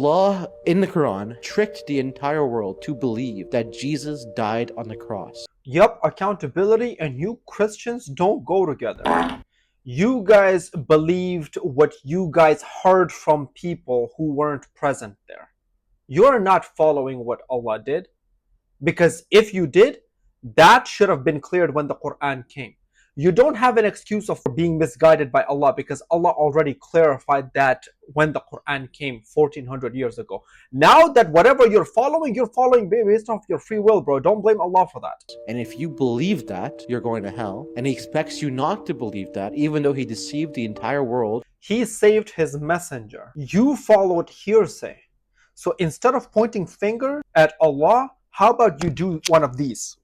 Allah in the Quran tricked the entire world to believe that Jesus died on the cross. Yup, accountability and you Christians don't go together. You guys believed what you guys heard from people who weren't present there. You're not following what Allah did, because if you did, that should have been cleared when the Quran came. You don't have an excuse of being misguided by Allah, because Allah already clarified that when the Quran came 1400 years ago. Now that whatever you're following based off your free will, bro. Don't blame Allah for that. And if you believe that, you're going to hell. And He expects you not to believe that, even though He deceived the entire world. He saved His messenger. You followed hearsay. So instead of pointing finger at Allah, how about you do one of these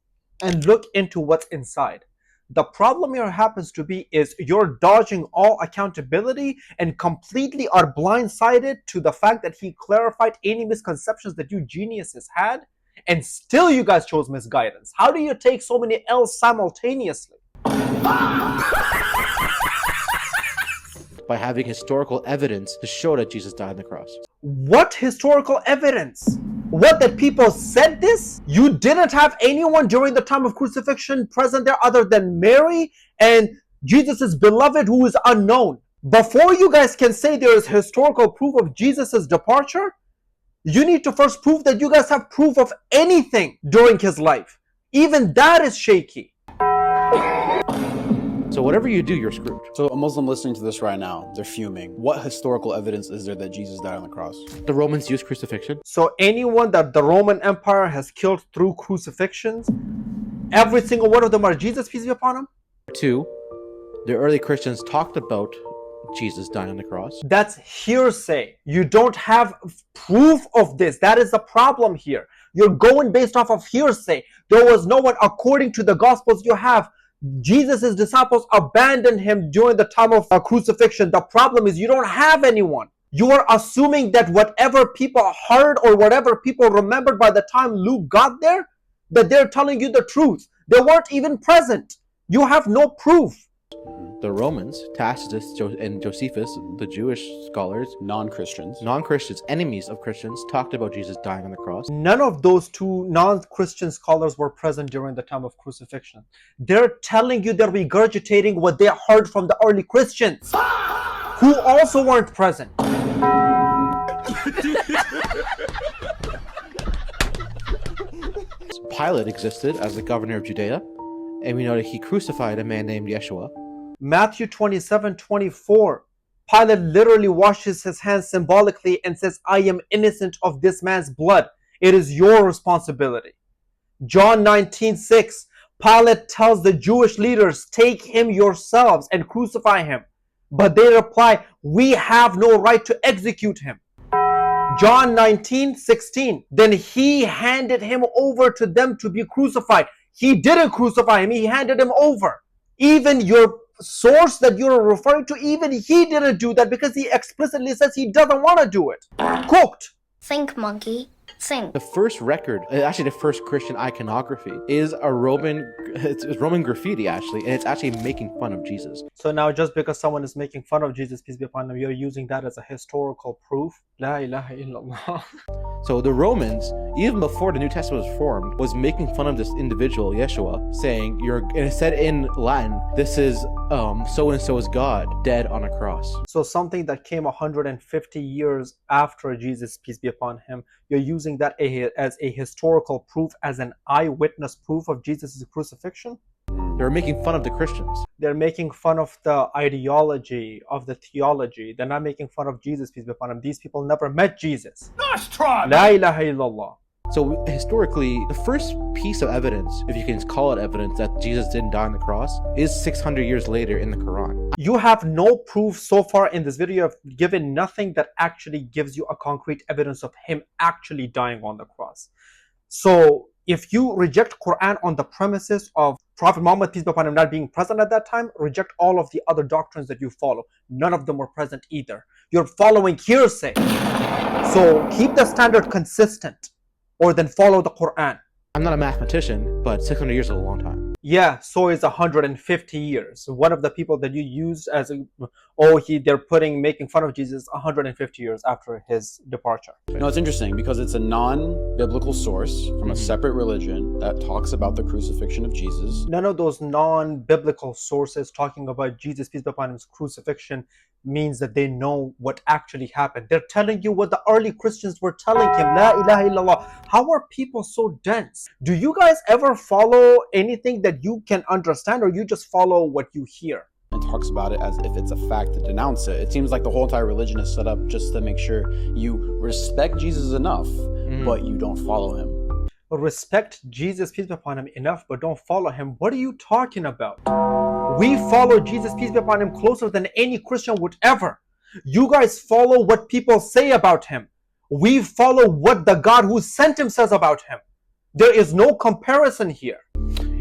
and look into what's inside? The problem here happens to be is you're dodging all accountability and completely are blindsided to the fact that He clarified any misconceptions that you geniuses had, and still you guys chose misguidance. How do you take so many L's simultaneously? By having historical evidence to show that Jesus died on the cross. What historical evidence? What, that people said this? You didn't have anyone during the time of crucifixion present there other than Mary and Jesus' beloved who is unknown. Before you guys can say there is historical proof of Jesus' departure, you need to first prove that you guys have proof of anything during His life. Even that is shaky. So whatever you do, you're screwed. So a Muslim listening to this right now, they're fuming. What historical evidence is there that Jesus died on the cross? The Romans used crucifixion. So anyone that the Roman Empire has killed through crucifixions, every single one of them are Jesus, peace be upon Him? 2, the early Christians talked about Jesus dying on the cross. That's hearsay. You don't have proof of this. That is the problem here. You're going based off of hearsay. There was no one, according to the Gospels you have, Jesus' disciples abandoned Him during the time of crucifixion. The problem is you don't have anyone. You are assuming that whatever people heard or whatever people remembered by the time Luke got there, that they're telling you the truth. They weren't even present. You have no proof. The Romans, Tacitus and Josephus, the Jewish scholars, Non-Christians. non-Christians, enemies of Christians, talked about Jesus dying on the cross. None of those two non-Christian scholars were present during the time of crucifixion. They're telling you they're regurgitating what they heard from the early Christians, who also weren't present. Pilate existed as the governor of Judea, and we know that he crucified a man named Yeshua. Matthew 27:24. Pilate literally washes his hands symbolically and says, I am innocent of this man's blood. It is your responsibility. John 19:6. Pilate tells the Jewish leaders, take him yourselves and crucify him. But they reply, we have no right to execute him. John 19:16. Then he handed him over to them to be crucified. He didn't crucify him, he handed him over. Even your source that you're referring to, even he didn't do that because he explicitly says he doesn't want to do it. Cooked. Think, monkey. Think. The first record, actually the first Christian iconography, is a it's Roman graffiti actually, and it's actually making fun of Jesus. So now just because someone is making fun of Jesus, peace be upon him, you're using that as a historical proof? La ilaha illallah. So the Romans, even before the New Testament was formed, was making fun of this individual, Yeshua, saying, and it said in Latin, this is so-and-so is God, dead on a cross. So something that came 150 years after Jesus, peace be upon him, you're using that as a historical proof, as an eyewitness proof of Jesus' crucifixion? They were making fun of the Christians. They're making fun of the ideology, of the theology. They're not making fun of Jesus, peace be upon him. These people never met Jesus. Nice try! La ilaha illallah. So historically, the first piece of evidence, if you can call it evidence, that Jesus didn't die on the cross is 600 years later in the Quran. You have no proof so far in this video. You've given nothing that actually gives you a concrete evidence of him actually dying on the cross. So if you reject Quran on the premises of Prophet Muhammad, peace be upon him, not being present at that time, reject all of the other doctrines that you follow. None of them were present either. You're following hearsay. So keep the standard consistent, or then follow the Quran. I'm not a mathematician, but 600 years is a long time. Yeah, so is 150 years. One of the people that you used as they're making fun of Jesus 150 years after his departure. No, it's interesting because it's a non-biblical source from a separate religion that talks about the crucifixion of Jesus. None of those non-biblical sources talking about Jesus, peace be upon him's crucifixion, means that they know what actually happened. They're telling you what the early Christians were telling him. La ilaha illallah. How are people so dense? Do you guys ever follow anything that you can understand, or you just follow what you hear? And talks about it as if it's a fact to denounce it. It seems like the whole entire religion is set up just to make sure you respect Jesus enough, but you don't follow him. Respect Jesus, peace be upon him, enough, but don't follow him. What are you talking about? We follow Jesus, peace be upon him, closer than any Christian would ever. You guys follow what people say about him. We follow what the God who sent him says about him. There is no comparison here.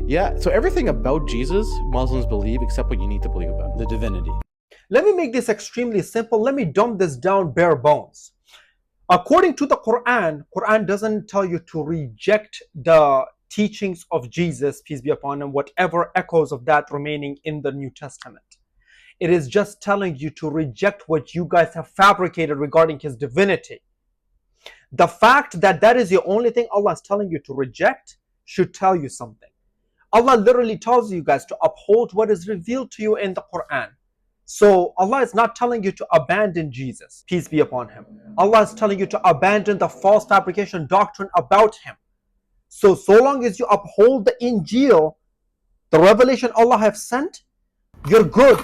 Yeah, so everything about Jesus, Muslims believe except what you need to believe about. The divinity. Let me make this extremely simple. Let me dumb this down bare bones. According to the Quran doesn't tell you to reject the teachings of Jesus, peace be upon him, whatever echoes of that remaining in the New Testament. It is just telling you to reject what you guys have fabricated regarding his divinity. The fact that that is the only thing Allah is telling you to reject should tell you something. Allah literally tells you guys to uphold what is revealed to you in the Quran. So Allah is not telling you to abandon Jesus, peace be upon him. Allah is telling you to abandon the false fabrication doctrine about him. So long as you uphold the Injil, the revelation Allah have sent, you're good.